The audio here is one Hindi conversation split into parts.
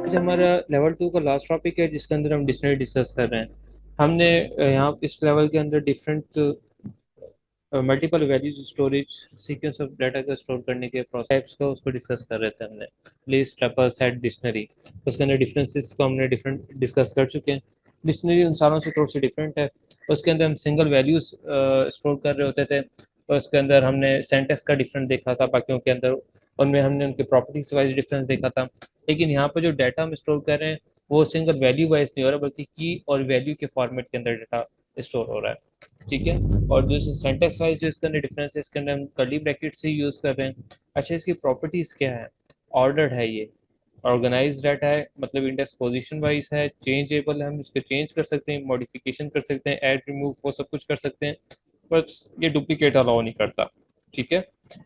आज हमारा लेवल 2 का लास्ट टॉपिक है जिसके अंदर हम डिक्शनरी डिस्कस कर रहे हैं। हमने यहाँ इस लेवल के अंदर different multiple values storage sequence of data का स्टोर करने के टाइप्स का उसको डिस्कस कर रहे थे हमने। लिस्ट ट्रैपर सेट डिक्शनरी उसके अंदर डिफरेंसेस को हमने डिफरेंट डिस्कस कर चुके हैं। डिक्शनरी उन सारों से थोड़ी सी डिफरेंट है। उसके अंदर हम सिंगल वैल्यूज स्टोर कर रहे होते थे। और उसके अंदर हमने सेंटेक्स का डिफरेंट देखा था बाकियों के अंदर। उनमें हमने उनके प्रॉपर्टीज वाइज डिफरेंस देखा था। लेकिन यहाँ पर जो डाटा हम स्टोर कर रहे हैं वो सिंगल वैल्यू वाइज नहीं हो रहा बल्कि की और वैल्यू के फॉर्मेट के अंदर डाटा स्टोर हो रहा है। ठीक है। और जो सिंटैक्स वाइज जो इसके अंदर डिफरेंस है इसके अंदर हम कर्ली ब्रैकेट से यूज कर रहे हैं। अच्छा, इसकी प्रॉपर्टीज क्या है? ऑर्डर्ड है ये, ऑर्गेनाइज डाटा है, मतलब इंडेक्स पोजीशन वाइज है, चेंजेबल है, हम इसको चेंज कर सकते हैं, मॉडिफिकेशन कर सकते हैं, ऐड रिमूव वो सब कुछ कर सकते हैं। बस ये डुप्लीकेट अलाउ नहीं करता। ठीक है।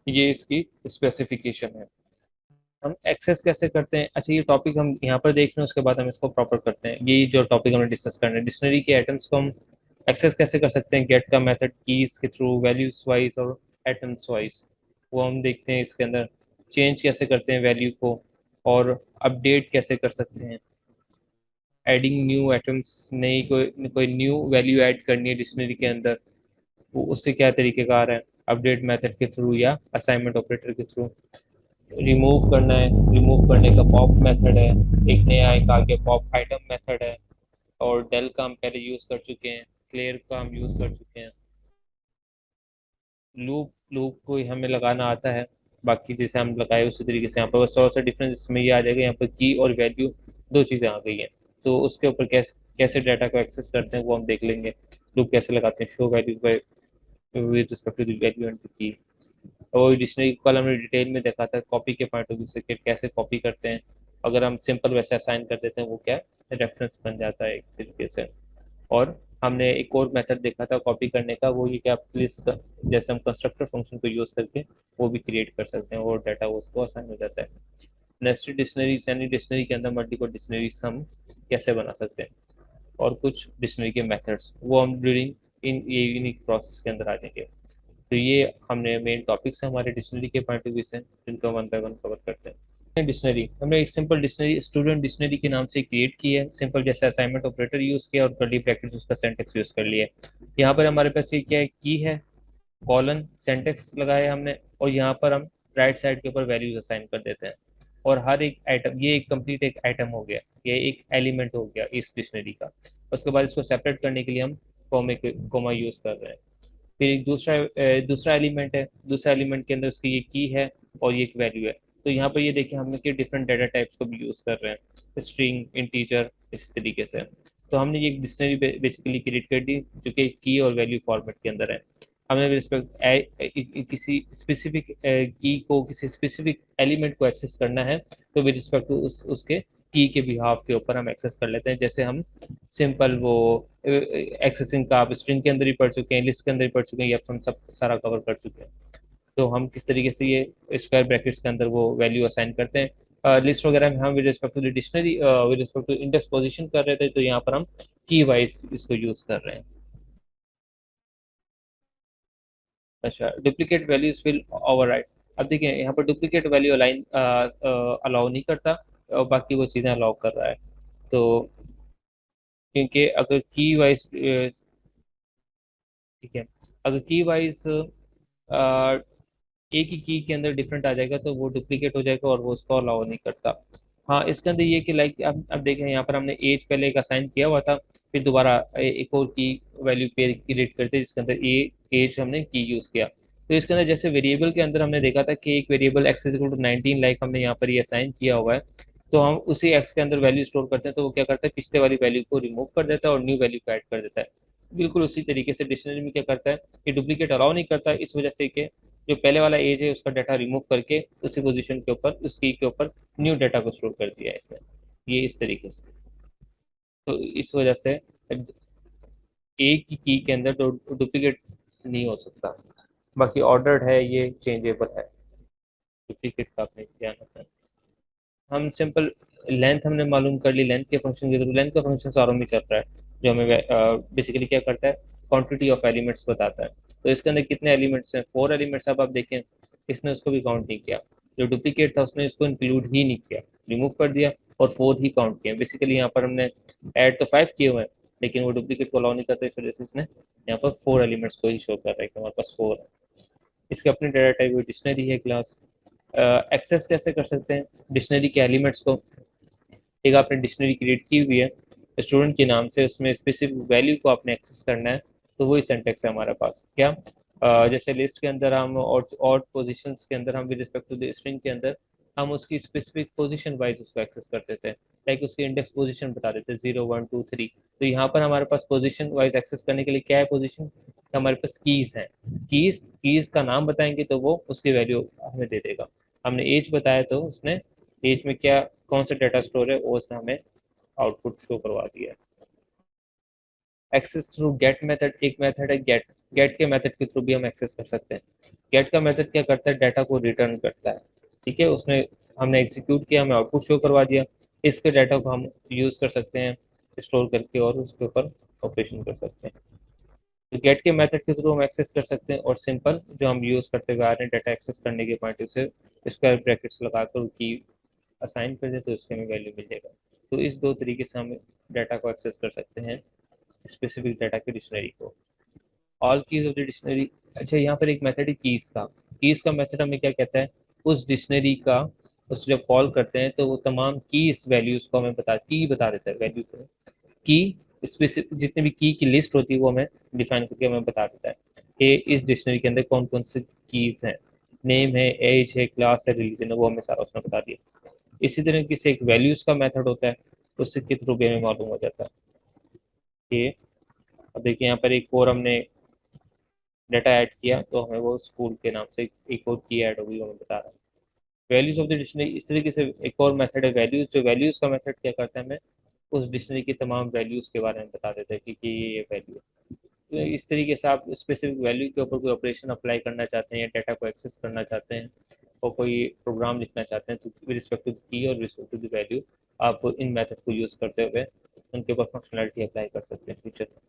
ये इसकी स्पेसिफिकेशन है। हम एक्सेस कैसे करते हैं? अच्छा, ये टॉपिक हम यहाँ पर देख रहे हैं, उसके बाद हम इसको प्रॉपर करते हैं। ये जो टॉपिक हमने डिस्कस करना है, डिक्शनरी के आइटम्स को हम एक्सेस कैसे कर सकते हैं? गेट का मेथड कीज के थ्रू, वैल्यूज वाइज और आइटम्स वाइज, वो हम देखते हैं। इसके अंदर चेंज कैसे करते हैं वैल्यू को, और अपडेट कैसे कर सकते हैं, एडिंग न्यू आइटम्स, नई कोई कोई न्यू वैल्यू ऐड करनी है डिक्शनरी के अंदर, वो उससे क्या तरीकेकार है? अपडेट मेथड के थ्रू या असाइनमेंट ऑपरेटर के थ्रू। रिमूव करना है, रिमूव करने का पॉप मेथड है। एक नया एक आगे पॉप आइटम मेथड है। और डेल का हम पहले यूज कर चुके हैं, क्लियर का हम यूज कर चुके हैं। लूप लूप को ही हमें लगाना आता है। बाकी जैसे हम लगाए उसी तरीके से यहाँ पर बस थोड़ा सा डिफरेंस इसमें ये आ जाएगा, यहाँ पर की और वैल्यू दो चीज़ें आ गई हैं। तो उसके ऊपर कैसे कैसे डाटा को एक्सेस करते हैं वो हम देख लेंगे। लूप कैसे लगाते हैं, show values by with respect to the value and the key. और डिक्शनरी कल हमने डिटेल में देखा था कॉपी के पॉइंट ऑफ व्यू से कि कैसे कॉपी करते हैं। अगर हम सिंपल वैसे असाइन कर देते हैं वो क्या है, रेफरेंस बन जाता है एक तरीके से। और हमने एक और मेथड देखा था कॉपी करने का, वो ये कि आप लिस्ट का जैसे हम कंस्ट्रक्टर फंक्शन को यूज करके वो भी क्रिएट कर सकते हैं और डाटा उसको असाइन हो जाता है। नेस्टेड डिक्शनरीज यानी डिक्शनरी के अंदर मल्टीपल डिक्शनरीज हम कैसे बना सकते हैं, और कुछ डिक्शनरी के मेथड्स वो हम ड्यूरिंग इन ये यूनिक प्रोसेस के अंदर आ जाएंगे। तो ये हमने मेन टॉपिक्स है हमारे डिक्शनरी के पॉइंट ऑफ व्यू से, जिनको वन बाय वन कवर करते हैं। डिक्शनरी हमने एक सिंपल डिक्शनरी स्टूडेंट डिक्शनरी के नाम से क्रिएट की है। सिंपल जैसे असाइनमेंट ऑपरेटर यूज किया और कर्ली ब्रैकेट्स उसका सेंटेक्स यूज कर लिया। यहाँ पर हमारे पास ये क्या है, की है, कॉलन सेंटेक्स लगाया हमने, और यहाँ पर हम राइट साइड के ऊपर वैल्यूज असाइन कर देते हैं। और हर एक आइटम, ये एक कंप्लीट एक आइटम हो गया, ये एक एलिमेंट हो गया इस डिक्शनरी का। उसके बाद इसको सेपरेट करने के लिए हम कोमा यूज कर रहे हैं। फिर एक दूसरा एलिमेंट है, दूसरा एलिमेंट के अंदर उसकी ये की है और ये एक वैल्यू है। तो यहाँ पर ये देखिए हमने कि डिफरेंट डाटा टाइप्स को भी यूज कर रहे हैं, स्ट्रिंग, इंटीजर, इस तरीके से। तो हमने ये डिक्शनरी बेसिकली क्रिएट कर दी जो कि की और वैल्यू फॉर्मेट के अंदर है। हमने रिस्पेक्ट किसी स्पेसिफिक की को, किसी स्पेसिफिक एलिमेंट को एक्सेस करना है तो विद रिस्पेक्ट टू उसके की के बिहाफ के ऊपर हम एक्सेस कर लेते हैं। जैसे हम सिंपल वो एक्सेसिंग का आप स्ट्रिंग के अंदर ही पढ़ चुके हैं, लिस्ट के अंदर ही पढ़ चुके हैं, या हम सब सारा कवर कर चुके हैं। तो हम किस तरीके से ये स्क्वायर ब्रैकेट्स के अंदर वो वैल्यू असाइन करते हैं। लिस्ट वगैरह में हम with respect to the dictionary with respect to index position कर रहे थे, तो यहाँ पर हम की वाइज इसको यूज कर रहे हैं। अच्छा, डुप्लीकेट वैल्यूज विल ओवरराइट। अब देखिए यहाँ पर डुप्लीकेट वैल्यू अलाइन अलाउ नहीं करता, और बाकी वो चीज़ें अलाउ कर रहा है। तो क्योंकि अगर की वाइज, ठीक है, अगर की वाइज एक ही की के अंदर डिफरेंट आ जाएगा तो वो डुप्लीकेट हो जाएगा और वो उसको अलाउ नहीं करता। हाँ, इसके अंदर ये कि लाइक अब देखें यहाँ पर हमने एज पहले एक असाइन किया हुआ था, फिर दोबारा एक और की वैल्यू पेयर क्रिएट करते जिसके अंदर ए एज हमने की यूज किया। तो इसके अंदर जैसे वेरिएबल के अंदर हमने देखा था कि एक variable x is equal to 19 like हमने यहाँ पर ये असाइन किया हुआ है। तो हम उसी एक्स के अंदर वैल्यू स्टोर करते हैं, तो वो क्या करता है, पिछले वाली वैल्यू को रिमूव कर देता है और न्यू वैल्यू को ऐड कर देता है। बिल्कुल उसी तरीके से डिक्शनरी में क्या करता है, ये डुप्लीकेट अलाउ नहीं करता, इस वजह से कि जो पहले वाला एज है उसका डाटा रिमूव करके उसी पोजीशन के ऊपर, उस की के ऊपर न्यू डाटा को स्टोर कर दिया है इसने। ये इस तरीके से। तो इस वजह से एक ही की के अंदर तो डुप्लीकेट नहीं हो सकता। बाकी ऑर्डर्ड है, ये चेंजेबल है, डुप्लीकेट का आपने ध्यान रखना है। हम सिंपल लेंथ हमने मालूम कर ली, लेंथ के फंक्शन के थ्रू। लेंथ का फंक्शन सारों में चल रहा है, जो हमें बेसिकली क्या करता है, क्वांटिटी ऑफ एलिमेंट्स बताता है। तो इसके अंदर कितने एलिमेंट्स हैं, 4 एलिमेंट्स। अब आप देखें इसने उसको भी काउंट नहीं किया, जो डुप्लीकेट था उसने इसको इंक्लूड ही नहीं किया, रिमूव कर दिया। और 4 ही काउंट किए हैं। बेसिकली यहाँ पर हमने ऐड तो 5 किए हुए हैं, लेकिन वो डुप्लीकेट को अलाउ नहीं करता, इस वजह से इसने यहाँ पर 4 एलिमेंट्स को ही शो कर रहा है कि हमारे पास 4 है। इसके अपने डाटा टाइप डिक्शनरी है क्लास। एक्सेस कैसे कर सकते हैं डिक्शनरी के एलिमेंट्स को? एक आपने डिक्शनरी क्रिएट की हुई है स्टूडेंट के नाम से, उसमें स्पेसिफिक वैल्यू को आपने एक्सेस करना है, तो वही सिंटेक्स है हमारे पास। क्या जैसे लिस्ट के अंदर हम और पोजीशंस के अंदर हम with respect to the string के अंदर हम उसकी स्पेसिफिक पोजीशन वाइज उसको एक्सेस करते थे, लाइक उसकी इंडेक्स पोजीशन बता देते 0 1 2 3। तो यहाँ पर हमारे पास पोजीशन वाइज एक्सेस करने के लिए क्या है पोजीशन, हमारे पास कीज है। कीज का नाम बताएंगे तो वो उसकी वैल्यू हमें दे देगा। हमने एज बताया तो उसने एज में क्या कौन सा डाटा स्टोर है वो उसने हमें आउटपुट शो करवा दिया है। एक्सेस थ्रू गेट मेथड, एक मेथड है गेट। गेट के मेथड के थ्रू भी हम एक्सेस कर सकते हैं। गेट का मेथड क्या करता है, डाटा को रिटर्न करता है। ठीक है, उसने हमने एग्जीक्यूट किया, हमें आउटपुट शो करवा दिया। इसके डाटा को हम यूज कर सकते हैं स्टोर करके और उसके ऊपर ऑपरेशन कर सकते हैं। तो गेट के मेथड के थ्रू हम एक्सेस कर सकते हैं, और सिंपल जो हम यूज करते हुए आ रहे हैं डाटा एक्सेस करने के पॉइंट से स्क्वायर ब्रैकेट्स लगाकर की असाइन कर दे तो उसके हमें वैल्यू मिल जाएगा। तो इस दो तरीके से हम डाटा को एक्सेस कर सकते हैं, स्पेसिफिक डाटा की डिक्शनरी को। All keys of the dictionary. अच्छा, यहाँ पर एक मेथड है कीज का। कीज का मेथड हमें क्या कहता है, उस डिक्शनरी का उस जब कॉल करते हैं तो वो तमाम कीज वैल्यूज को हमें बता देता है वैल्यू को। की स्पेसिफिक जितने भी की लिस्ट होती है वो हमें डिफाइन करके हमें बता देता है कि इस डिक्शनरी के अंदर कौन कौन से कीज हैं। नेम है, एज है, क्लास है, रिलीजन है, वो हमें सारा उसने बता दिया। इसी तरीके से एक वैल्यूज का मेथड होता है, उससे के थ्रू भी हमें मालूम हो जाता है कि अब देखिए यहाँ पर एक और हमने डाटा ऐड किया तो हमें वो स्कूल के नाम से एक और की ऐड होगी वो हमें बता रहा है। वैल्यूज ऑफ द डिक्शनरी, इस तरीके से एक और मेथड है वैल्यूज। जो वैल्यूज का मेथड क्या करता है, हमें उस डिक्शनरी की तमाम वैल्यूज के बारे में बता देता है कि ये वैल्यू है। तो इस तरीके से आप स्पेसिफिक वैल्यू के ऊपर कोई ऑपरेशन अप्लाई करना चाहते हैं या डाटा को एक्सेस करना चाहते हैं और कोई प्रोग्राम लिखना चाहते हैं तो with respect to the key और रिस्पेक्ट टू द वैल्यू आप इन मेथड को यूज करते हुए उनके ऊपर फंक्शनलिटी अप्लाई कर सकते हैं फ्यूचर में।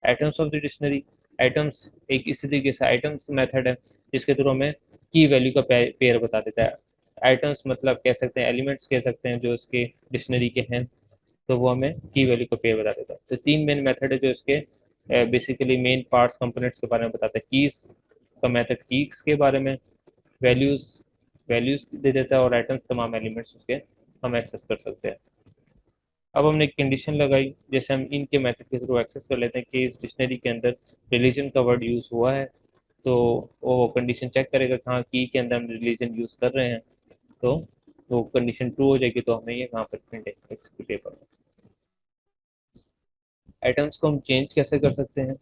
Items of the dictionary. Items एक इसी तरीके से आइटम्स मेथड है जिसके थ्रू हमें की वैल्यू का पेयर बता देता है। आइटम्स मतलब कह सकते हैं एलिमेंट्स कह सकते हैं जो इसके डिक्शनरी के हैं, तो वो हमें की वैल्यू का पेयर बता देता है। तो तीन मेन मेथड है जो इसके बेसिकली मेन पार्ट्स कंपोनेंट्स के बारे में बताता है। कीज का मेथड कीज के बारे में, वैल्यूज वैल्यूज दे देता है, और आइटम्स तमाम एलिमेंट्स उसके हम एक्सेस कर सकते हैं। अब हमने एक कंडीशन लगाई, जैसे हम इनके मेथड के थ्रू एक्सेस कर लेते हैं कि इस डिक्शनरी के अंदर रिलीजन का वर्ड यूज हुआ है, तो वो कंडीशन चेक करेगा कि हाँ की के अंदर हम रिलीजन यूज कर रहे हैं, तो वो कंडीशन ट्रू हो जाएगी तो हमें ये वहाँ पर प्रिंट एग्जीक्यूटेबल। आइटम्स को हम चेंज कैसे कर सकते हैं?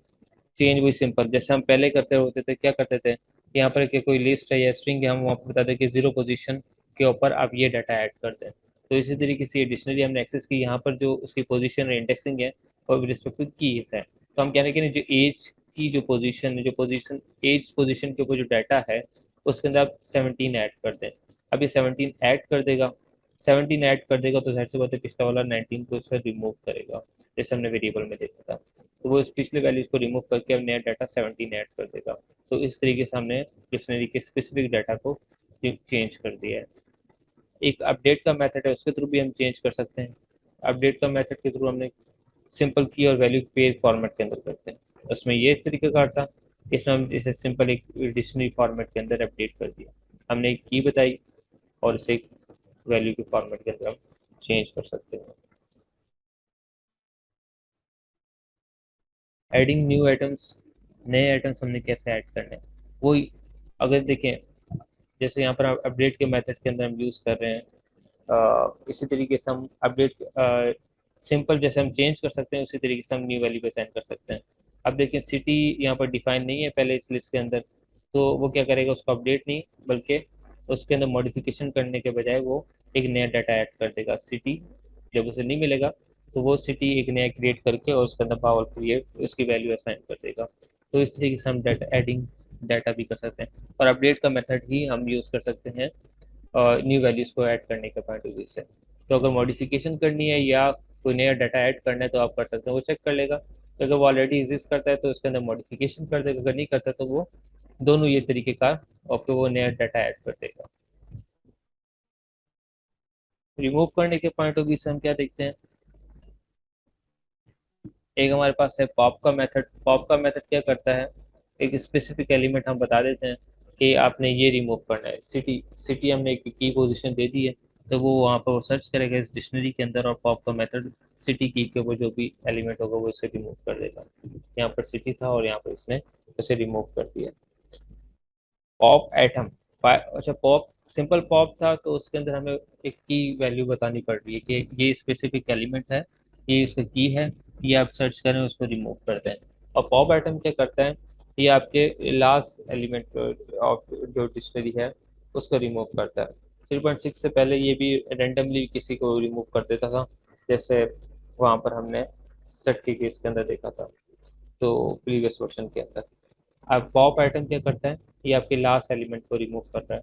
चेंज वही सिंपल जैसे हम पहले करते होते थे, क्या करते थे, यहाँ पर कि कोई लिस्ट है या स्ट्रिंग है, हम वहाँ पर बताते कि 0 पोजीशन के ऊपर आप ये डाटा ऐड कर दें। तो इसी तरीके से ये डिक्शनरी हमने एक्सेस की, यहाँ पर जो उसकी पोजीशन है इंडेक्सिंग है और रिस्पेक्ट टू कीज है, तो हम कह रहे हैं कि जो एज की जो पोजीशन है, जो पोजीशन एज पोजीशन के ऊपर जो डाटा है उसके अंदर आप 17 ऐड कर दें। अब ये 17 ऐड कर देगा, 17 ऐड कर देगा तो जाहिर सी बात है पिछला वाला 19 को उससे रिमूव करेगा, जैसे हमने वेरिएबल में देखा था। तो वो इस पिछले वैल्यूज को रिमूव करके अब नया डाटा 17 ऐड कर देगा। तो इस तरीके से हमने डिक्शनरी के स्पेसिफिक डाटा को चेंज कर दिया है। एक अपडेट का मेथड है, उसके थ्रू भी हम चेंज कर सकते हैं। अपडेट का मेथड के थ्रू हमने सिंपल की और वैल्यू पेयर फॉर्मेट के अंदर करते हैं, उसमें ये तरीका कार था। इसमें हम इसे सिंपल एक डिक्शनरी फॉर्मेट के अंदर अपडेट कर दिया, हमने एक की बताई और इसे एक वैल्यू के फॉर्मेट के अंदर हम चेंज कर सकते हैं। एडिंग न्यू आइटम्स, नए आइटम्स हमने कैसे ऐड करने हैं वो अगर देखें, जैसे यहाँ पर अपडेट के मेथड के अंदर हम यूज़ कर रहे हैं, इसी तरीके से हम अपडेट सिंपल जैसे हम चेंज कर सकते हैं उसी तरीके से हम न्यू वैल्यू पे सेंड कर सकते हैं। अब देखिए सिटी यहाँ पर डिफाइन नहीं है पहले इस लिस्ट के अंदर, तो वो क्या करेगा, उसको अपडेट नहीं बल्कि उसके अंदर मॉडिफिकेशन करने के बजाय वो एक नया डाटा ऐड कर देगा सिटी। जब उसे नहीं मिलेगा तो वो सिटी एक नया क्रिएट करके और उसके अंदर पावर क्रिएट उसकी वैल्यू असाइन कर देगा। तो इस तरीके से हम डाटा एडिंग डाटा भी कर सकते हैं, और अपडेट का मेथड ही हम यूज़ कर सकते हैं न्यू वैल्यूज़ को ऐड करने के पॉइंट ऑफ व्यू से। तो अगर मॉडिफिकेशन करनी है या कोई नया डाटा ऐड करना है तो आप कर सकते हैं, वो चेक कर लेगा। तो अगर वो ऑलरेडी एग्जिस्ट करता है तो उसके अंदर मॉडिफिकेशन कर देगा, अगर नहीं करता तो वो दोनों ये तरीके का आपको वो नया डाटा ऐड कर देगा। रिमूव करने के पॉइंट ऑफ व्यू से हम क्या देखते हैं, एक हमारे पास है पॉप का मेथड। पॉप का मेथड क्या करता है, एक स्पेसिफिक एलिमेंट हम बता देते हैं कि आपने ये रिमूव करना है, सिटी। सिटी हमने एक की पोजीशन दे दी है, तो वो वहाँ पर वो सर्च करेगा इस डिक्शनरी के अंदर, और पॉप का मेथड सिटी की के वो जो भी एलिमेंट होगा वो इसे रिमूव कर देगा। यहाँ पर सिटी था और यहाँ पर इसने उसे रिमूव कर दिया। पॉप एटम, अच्छा पॉप सिंपल पॉप था तो उसके अंदर हमें एक की वैल्यू बतानी पड़ रही है कि ये स्पेसिफिक एलिमेंट है, ये इसका की है, ये आप सर्च करें उसको रिमूव करते हैं। और पॉप एटम क्या करता है, ये आपके लास्ट एलिमेंट ऑफ जो डिक्शनरी है उसको रिमूव करता है। 3.6 से पहले ये भी रेंडमली किसी को रिमूव कर देता था, जैसे वहां पर हमने सेट के केस के अंदर देखा था, तो प्रीवियस वर्जन के अंदर। अब पॉप आइटम क्या करता है, ये आपके लास्ट एलिमेंट को रिमूव कर रहा है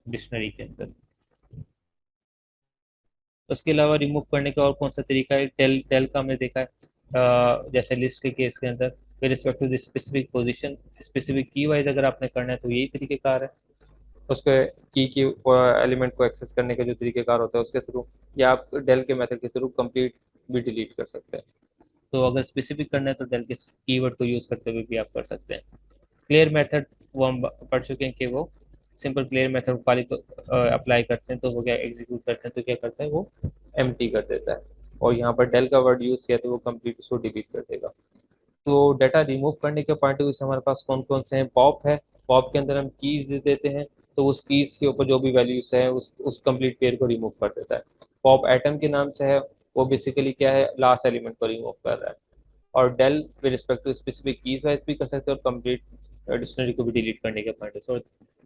डिक्शनरी के अंदर। उसके अलावा रिमूव करने का और कौन सा तरीका है, टेल टेल का हमने देखा है, जैसे लिस्ट के केस के अंदर with respect to the specific position, specific key wise अगर आपने करना है तो यही तरीकेकार है। उसके की एलिमेंट को एक्सेस करने का जो तरीकेकार होता है उसके थ्रू, या आप डेल के मेथड के थ्रू कंप्लीट भी डिलीट कर सकते हैं। तो अगर स्पेसिफिक करना है तो डेल के कीवर्ड को यूज करते हुए भी आप कर सकते हैं। क्लियर मेथड वो हम पढ़ चुके हैं कि वो सिंपल क्लियर मेथड खाली तो अप्लाई करते हैं तो वो क्या एग्जीक्यूट करते हैं तो क्या करता है वो एम्प्टी कर देता है। और यहाँ पर डेल का वर्ड यूज किया तो वो कंप्लीट उसको डिलीट कर देगा। तो डाटा रिमूव करने के पॉइंट ऑफ व्यू से हमारे पास कौन कौन से हैं, पॉप है। पॉप के अंदर हम कीज दे देते हैं, तो उस कीज के ऊपर जो भी वैल्यूज है उस कंप्लीट पेयर को रिमूव कर देता है। पॉप एटम के नाम से है, वो बेसिकली क्या है, लास्ट एलिमेंट को रिमूव कर रहा है। और del with respect to specific keys wise भी कर सकते हैं और कंप्लीट डिक्शनरी को भी डिलीट करने के पॉइंट है।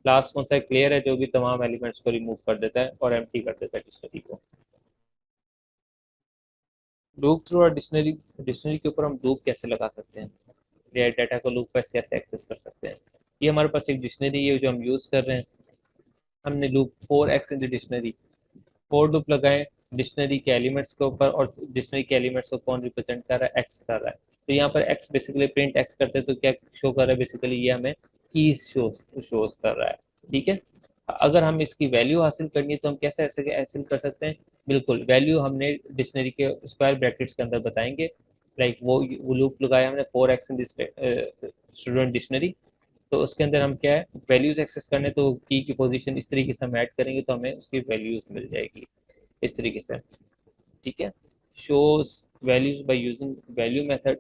लास्ट कौन सा है, क्लियर है, जो भी तमाम एलिमेंट्स को रिमूव कर देता है और एम्प्टी कर देता है डिक्शनरी को। लूप थ्रू और डिक्शनरी, डिक्शनरी के ऊपर हम लूप कैसे लगा सकते हैं, या डाटा को लूप पर कैसे एक्सेस कर सकते हैं। ये हमारे पास एक डिक्शनरी है जो हम यूज कर रहे हैं। हमने loop 4x in the dictionary, for loop लगाए डिक्शनरी के एलिमेंट्स के ऊपर, और डिक्शनरी के एलिमेंट्स को कौन रिप्रेजेंट कर रहा है, एक्स कर रहा है। तो यहाँ पर एक्स बेसिकली प्रिंट एक्स करते हैं तो क्या शो कर रहा है, बेसिकली ये हमें कीज शोज कर रहा है। ठीक है, अगर हम इसकी वैल्यू हासिल करनी है तो हम कैसे ऐसे हासिल कर सकते हैं, बिल्कुल वैल्यू हमने डिक्शनरी के स्क्वायर ब्रैकेट्स के अंदर बताएंगे। लाइक वो लूप लगाया हमने 4x in this student dictionary, तो उसके अंदर हम क्या है वैल्यूज एक्सेस करने, तो की पोजीशन इस तरीके से हम ऐड करेंगे तो हमें उसकी वैल्यूज मिल जाएगी इस तरीके से। ठीक है, shows values by using value method.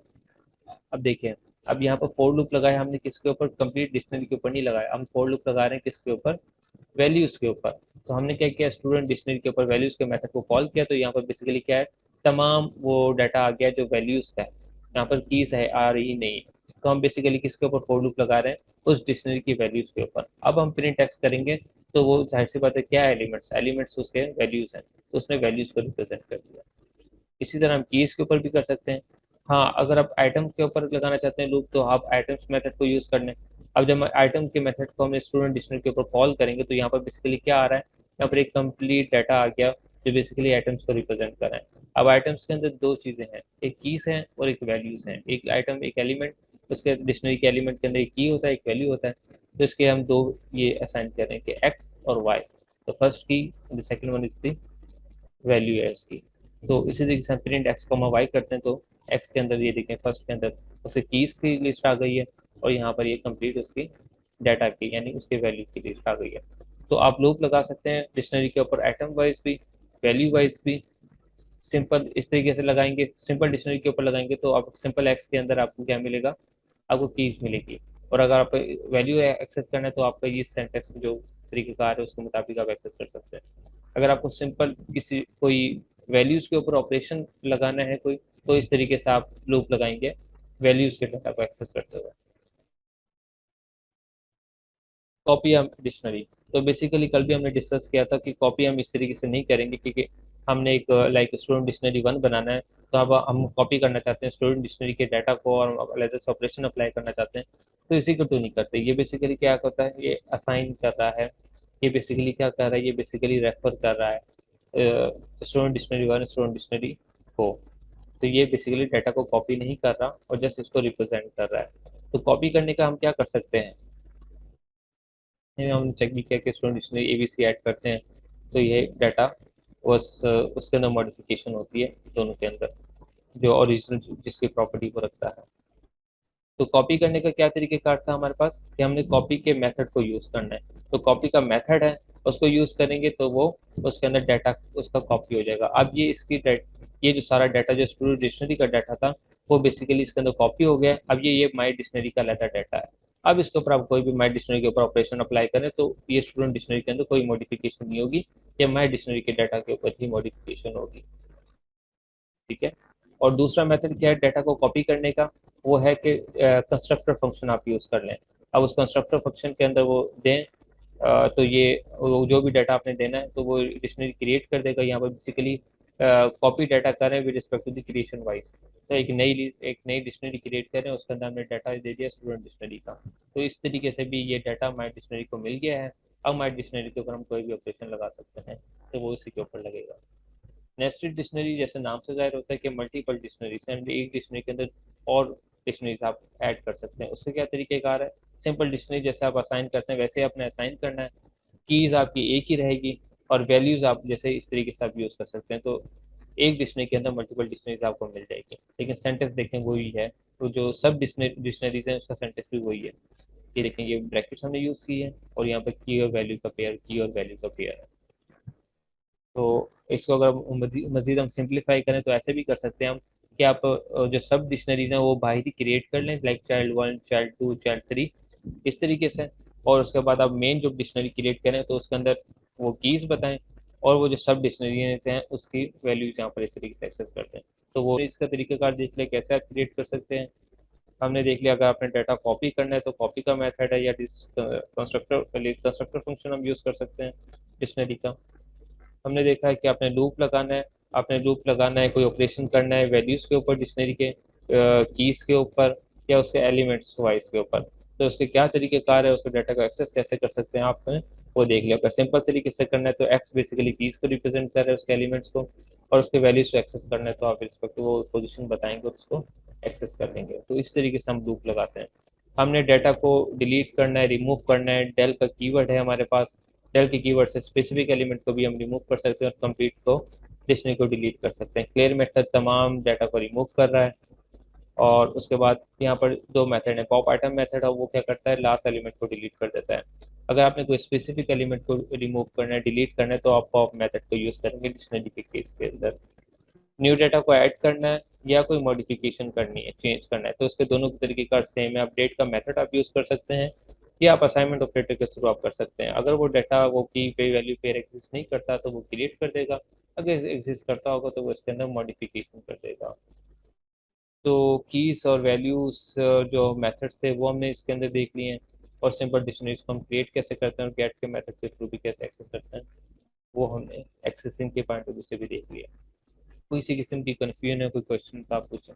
अब देखिए, अब यहाँ पर फोर लूप लगाया हमने किसके ऊपर, कंप्लीट डिक्शनरी के ऊपर नहीं लगाया, हम फोर लूप लगा रहे हैं किसके ऊपर, वैल्यूज के ऊपर। तो हमने क्या किया, स्टूडेंट डिक्शनरी के ऊपर वैल्यूज के मेथड को कॉल किया, तो यहाँ पर बेसिकली क्या है, तमाम वो डाटा आ गया जो वैल्यूज का है, यहाँ पर कीज है आ रही नहीं है। तो हम बेसिकली किसके ऊपर फोर लूप लगा रहे हैं, उस डिक्शनरी की वैल्यूज के ऊपर। अब हम प्रिंट टेक्स्ट करेंगे तो वो जाहिर सी बात है क्या है, एलिमेंट्स, एलिमेंट्स उसके वैल्यूज हैं, तो उसने वैल्यूज को रिप्रेजेंट कर दिया। इसी तरह हम कीज के ऊपर भी कर सकते हैं। हाँ, अगर आप आइटम के ऊपर लगाना चाहते हैं लूप तो आप आइटम्स मेथड को यूज कर लें। अब जब आइटम के मेथड को हम स्टूडेंट डिक्शनरी के ऊपर कॉल करेंगे तो यहाँ पर बेसिकली क्या आ रहा है, यहाँ पर एक कंप्लीट डाटा आ गया जो बेसिकली आइटम्स को रिप्रेजेंट कर रहा है। अब आइटम्स के अंदर दो चीजें हैं, एक कीज है और एक वैल्यूज हैं। एक आइटम एक एलिमेंट, उसके डिक्शनरी के एलिमेंट के अंदर एक की होता है एक वैल्यू होता है। तो इसके हम दो ये असाइन कर रहे हैं कि एक्स और वाई। तो फर्स्ट की, the second one is the value है उसकी। तो इसी तरीके से हम प्रिंट एक्स कॉमा वाई करते हैं तो एक्स के अंदर ये देखें फर्स्ट के अंदर उसे कीज की लिस्ट आ गई है, और यहाँ पर ये कंप्लीट उसकी डाटा की यानी उसके वैल्यू की लिस्ट आ गई है। तो आप लूप लगा सकते हैं डिक्शनरी के ऊपर आइटम वाइज भी, वैल्यू वाइज भी। सिंपल इस तरीके से लगाएंगे, सिंपल डिक्शनरी के ऊपर लगाएंगे तो आप सिंपल एक्स के अंदर आपको क्या मिलेगा, आपको कीज मिलेगी। और अगर आप वैल्यू एक्सेस करना है तो आपका ये सेंटेक्स जो तरीकेकार है उसके मुताबिक आप एक्सेस कर सकते हैं। अगर आपको सिंपल किसी कोई वैल्यूज के ऊपर ऑपरेशन लगाना है कोई, तो इस तरीके से आप लूप लगाएंगे वैल्यूज के डाटा को एक्सेस करते हुए। कॉपी हम डिक्शनरी, तो बेसिकली कल भी हमने डिस्कस किया था कि कॉपी हम इस तरीके से नहीं करेंगे, क्योंकि हमने एक लाइक स्टूडेंट डिक्शनरी वन बनाना है, तो अब हम कॉपी करना चाहते हैं स्टूडेंट डिक्शनरी के डाटा को और अलग से ऑपरेशन अप्लाई करना चाहते हैं, तो इसी को तो नहीं करते। ये बेसिकली क्या होता है, ये असाइन कर रहा है, ये बेसिकली क्या कर रहा है, ये बेसिकली रेफर कर रहा है student dictionary one student dictionary को। तो ये बेसिकली डाटा को कॉपी नहीं कर रहा और जस्ट इसको रिप्रेजेंट कर रहा है। तो कॉपी करने का हम क्या कर सकते हैं, हम चेक भी किया कि स्टूडेंट डिक्शनरी एबीसी ऐड करते हैं तो ये डाटा बस उसके अंदर मॉडिफिकेशन होती है दोनों के अंदर, जो ओरिजिनल जिसकी प्रॉपर्टी को रखता है। तो कॉपी करने का क्या तरीकेकार था हमारे पास कि हमने कॉपी के मेथड को यूज करना है। तो कॉपी का मेथड है, उसको यूज करेंगे तो वो उसके अंदर डाटा उसका कॉपी हो जाएगा। अब ये जो सारा डाटा जो स्टूडेंट डिक्शनरी का डाटा था वो बेसिकली इसके अंदर कॉपी हो गया। अब ये माई डिक्शनरी का लेता डाटा है। अब इसके ऊपर आप कोई भी माई डिक्शनरी के ऊपर ऑपरेशन अप्लाई करें तो ये स्टूडेंट डिक्शनरी के अंदर कोई मॉडिफिकेशन नहीं होगी, ये माई डिक्शनरी के डाटा के ऊपर ही मॉडिफिकेशन होगी। ठीक है। और दूसरा मेथड क्या है डाटा को कॉपी करने का, वो है कि कंस्ट्रक्टर फंक्शन आप यूज कर लें। अब उस कंस्ट्रक्टर फंक्शन के अंदर वो दें तो ये जो भी डाटा आपने देना है तो वो डिक्शनरी क्रिएट कर देगा। यहाँ पर बेसिकली कॉपी डाटा कर रहे हैं with respect to the creation wise. तो एक नई डिक्शनरी क्रिएट करें, उसके अंदर हमने डाटा दे दिया स्टूडेंट डिक्शनरी का। तो इस तरीके से भी ये डाटा माई डिक्शनरी को मिल गया है। अब माई डिक्शनरी के ऊपर हम कोई भी ऑपरेशन लगा सकते हैं तो वो इसी के ऊपर लगेगा। नेस्टेड डिक्शनरी जैसे नाम से जाहिर होता है कि मल्टीपल डिक्शनरीज हैं, एक डिक्शनरी के अंदर और डिक्शनरीज आप ऐड कर सकते हैं। उसके क्या तरीकेकार है, सिंपल डिक्शनरी जैसे आप असाइन करते हैं वैसे आपने असाइन करना है। कीज आपकी एक ही रहेगी और वैल्यूज आप जैसे इस तरीके से आप यूज कर सकते हैं। तो एक डिक्शनरी के अंदर मल्टीपल डिक्शनरीज आपको मिल जाएगी, लेकिन सेंटेंस देखें वही है। तो जो सब डिक्शनरीज हैं उसका सेंटेंस भी वही है। ये देखें, ये ब्रैकेट्स हमने यूज की है और यहाँ पर की और वैल्यू का पेयर, की और वैल्यू का पेयर है। तो इसको अगर मजीद हम सिंप्लीफाई करें तो ऐसे भी कर सकते हैं हम कि आप जो सब डिक्शनरीज हैं वो बाहर ही क्रिएट कर लें, लाइक चाइल्ड 1, चाइल्ड 2, चाइल्ड 3, इस तरीके से। और उसके बाद आप मेन जो डिक्शनरी क्रिएट करें तो उसके अंदर वो कीज बताएं और वो जो सब डिक्शनरीज हैं उसकी वैल्यूज यहाँ पर इस तरीके से एक्सेस करते हैं। तो वो इसका तरीकाकार देख लें कैसे आप क्रिएट कर सकते हैं। हमने देख लिया, अगर आपने डाटा कॉपी करना है तो कॉपी का मेथड है या कंस्ट्रक्टर फंक्शन हम यूज कर सकते हैं डिक्शनरी का। हमने देखा है कि आपने लूप लगाना है, कोई ऑपरेशन करना है वैल्यूज के ऊपर, डिक्शनरी के कीज के ऊपर या उसके एलिमेंट्स वाइज के ऊपर। तो उसके क्या तरीके कार है, उसके डाटा को एक्सेस कैसे कर सकते हैं आपने वो देख लिया। अगर सिंपल तरीके से करना है तो एक्स बेसिकली कीज को रिप्रेजेंट कर रहा है, उसके एलिमेंट्स को, और उसके वैल्यूज को एक्सेस करना है तो आप रिस्पेक्ट वो पोजिशन बताएंगे और उसको एक्सेस कर देंगे। तो इस तरीके से हम लूप लगाते हैं। हमने डाटा को डिलीट करना है, रिमूव करना है, डेल का कीवर्ड है हमारे पास। डेल के कीवर्ड से स्पेसिफिक एलिमेंट को भी हम रिमूव कर सकते हैं और कंप्लीट को डिक्शनरी को डिलीट कर सकते हैं। क्लियर मेथड तमाम डाटा को रिमूव कर रहा है। और उसके बाद यहाँ पर दो मेथड है, पॉप आइटम मेथड है वो क्या करता है, लास्ट एलिमेंट को डिलीट कर देता है। अगर आपने कोई स्पेसिफिक एलिमेंट को रिमूव करना है, डिलीट करना है तो आप पॉप मेथड को यूज करेंगे डिक्शनरी के केस के अंदर। न्यू डाटा को ऐड करना है या कोई मॉडिफिकेशन करनी है, चेंज करना है, तो उसके दोनों तरीके का सेम है। अपडेट का मेथड आप यूज कर सकते हैं या आप असाइनमेंट ऑपरेटर के थ्रू आप कर सकते हैं। अगर वो डाटा वो की पे वैल्यू पेयर एग्जिस्ट नहीं करता तो वो क्रिएट कर देगा, अगर एग्जिस्ट करता होगा तो वो इसके अंदर मॉडिफिकेशन कर देगा। तो कीज और वैल्यूज जो मेथड्स थे वो हमने इसके अंदर देख लिए हैं। और सिंपल डिक्शनरीज को हम क्रिएट कैसे करते हैं और गेट के मेथड के थ्रू भी कैसे एक्सेस करते हैं वो हमने एक्सेसिंग के पॉइंट ऑफ व्यू से भी देख लिया। कोई सी किस्म की कन्फ्यूजन है, कोई क्वेश्चन तो आप पूछें।